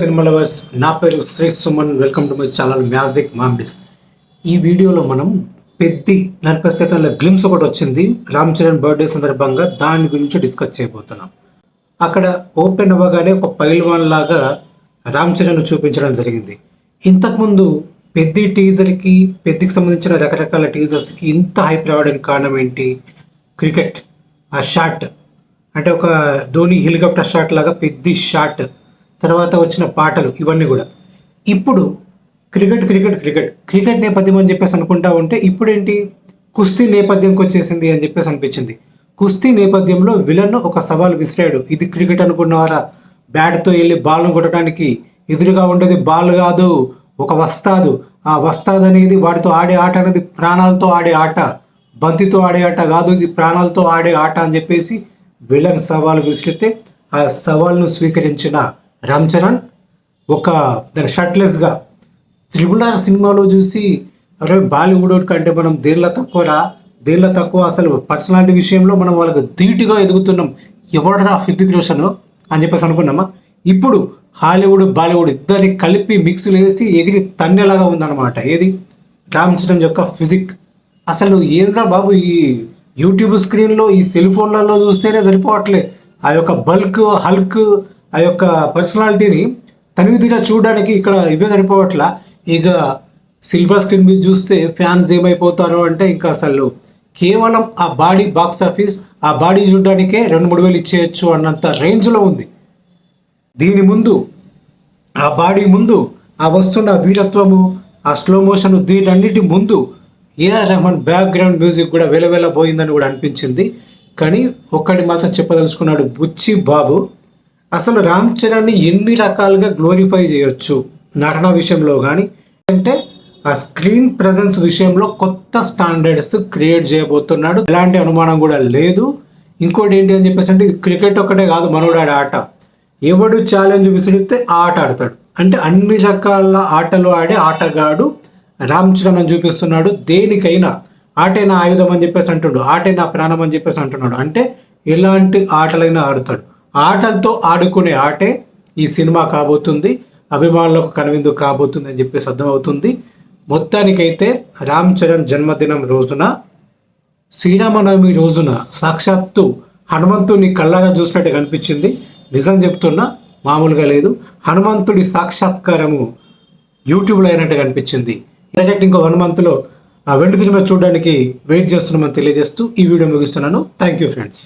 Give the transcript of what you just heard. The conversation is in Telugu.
సినిమా లవర్స్, నా పేరు Sri Suman. Welcome to my channel magic Mamidis. ఈ వీడియోలో మనం పెద్ది 40 సెకండ్ల గ్లిమ్స్ ఒకటి వచ్చింది రామ్ చరణ్ బర్త్డే సందర్భంగా. దాని గురించి డిస్కస్ చేయబోతున్నాం. అక్కడ ఓపెన్ అవ్వగానే ఒక పైల్వాన్ లాగా రామ్ చరణ్ చూపించడం జరిగింది. ఇంతకుముందు పెద్ది టీజర్కి, పెద్దికి సంబంధించిన రకరకాల టీజర్స్కి ఇంత హైప్ రావడానికి కారణం ఏంటి? క్రికెట్ ఆ షాట్, అంటే ఒక ధోని హెలికాప్టర్ షాట్ లాగా పెద్ది షాట్, తర్వాత వచ్చిన పాటలు, ఇవన్నీ కూడా. ఇప్పుడు క్రికెట్ క్రికెట్ క్రికెట్ క్రికెట్ నేపథ్యం అని చెప్పేసి అనుకుంటా ఉంటే ఇప్పుడేంటి కుస్తీ నేపథ్యంకి వచ్చేసింది అని చెప్పేసి అనిపించింది. కుస్తీ నేపథ్యంలో విలన్ ఒక సవాల్ విసిరాడు. ఇది క్రికెట్ అనుకున్నవారా? బ్యాట్తో వెళ్ళి బాల్ను కొట్టడానికి ఎదురుగా ఉండేది బాల్ కాదు, ఒక వస్తాదు. ఆ వస్తాదు అనేది వాడితో ఆడే ఆట అనేది ప్రాణాలతో ఆడే ఆట, బంతితో ఆడే ఆట కాదు, ఇది ప్రాణాలతో ఆడే ఆట అని చెప్పేసి విలన్ సవాల్ విసిరితే ఆ సవాల్ను స్వీకరించిన రామ్ చరణ్ ఒక దాని షర్ట్లెస్గా RRR సినిమాలో చూసి, అరే బాలీవుడ్ కంటే మనం దేనిలో తక్కువ అసలు పర్సనాలిటీ విషయంలో మనం వాళ్ళకి ధీటుగా ఎదుగుతున్నాం, ఎవడరా హృతిక్ రోషన్ అని చెప్పేసి అనుకున్నామా? ఇప్పుడు హాలీవుడ్ బాలీవుడ్ ఇద్దరిని కలిపి మిక్స్లు వేసి ఎగిరి తన్నేలాగా ఉందన్నమాట. ఏది రామ్ చరణ్ యొక్క ఫిజిక్. అసలు ఏంరా బాబు, ఈ యూట్యూబ్ స్క్రీన్లో, ఈ సెల్ ఫోన్లలో చూస్తేనే సరిపోవట్లే. ఆ యొక్క హల్క్ ఆ యొక్క పర్సనాలిటీని తనివిదిగా చూడడానికి ఇక్కడ ఇవే సరిపోవట్లా. ఇక సిల్వర్ స్క్రీన్ మీద చూస్తే ఫ్యాన్స్ ఏమైపోతారో అంటే ఇంకా అసలు కేవలం ఆ బాడీ బాక్స్ ఆఫీస్, ఆ బాడీ చూడడానికే 2-3 వేలు ఇచ్చేయచ్చు అన్నంత రేంజ్లో ఉంది. దీని ముందు, ఆ బాడీ ముందు, ఆ వస్తున్న వీరత్వము, ఆ స్లో మోషన్, దీనన్నిటి ముందు ఏఆర్ రెహమాన్ బ్యాక్గ్రౌండ్ మ్యూజిక్ కూడా వెలవెలబోయిందని కూడా అనిపించింది. కానీ ఒక్కటి మాత్రం చెప్పదలుచుకున్నాడు బుచ్చి బాబు, అసలు రామ్ చరణ్ని ఎన్ని రకాలుగా గ్లోరిఫై చేయొచ్చు నటన విషయంలో కానీ, అంటే ఆ స్క్రీన్ ప్రజెన్స్ విషయంలో కొత్త స్టాండర్డ్స్ క్రియేట్ చేయబోతున్నాడు, ఎలాంటి అనుమానం కూడా లేదు. ఇంకోటి ఏంటి అని చెప్పేసి అంటే, ఇది క్రికెట్ ఒక్కటే కాదు, మనోడాడే ఆట. ఎవడు ఛాలెంజ్ విసిరితే ఆ ఆట ఆడతాడు. అంటే అన్ని రకాల ఆటలు ఆడే ఆటగాడు రామ్ చరణ్ అని చూపిస్తున్నాడు. దేనికైనా ఆటే నా ఆయుధం అని చెప్పేసి అంటున్నాడు, ఆటే నా ప్రాణం అని చెప్పేసి అంటున్నాడు. అంటే ఎలాంటి ఆటలైనా ఆడుతాడు. ఆటలతో ఆడుకునే ఆటే ఈ సినిమా కాబోతుంది, అభిమానులకు కనువిందు కాబోతుంది అని చెప్పేసి అర్థమవుతుంది. మొత్తానికైతే రామ్ చరణ్ జన్మదినం రోజున, శ్రీరామనవమి రోజున సాక్షాత్తు హనుమంతుని కళ్ళగా చూసినట్టు కనిపించింది. నిజం చెప్తున్నా, మామూలుగా లేదు. హనుమంతుడి సాక్షాత్కారము యూట్యూబ్లో అయినట్టు కనిపించింది. ప్రాజెక్ట్ ఇంకో 1 మంత్లో ఆ వెండి సినిమా చూడడానికి వెయిట్ చేస్తున్నామని తెలియజేస్తూ ఈ వీడియో ముగిస్తున్నాను. Thank you friends.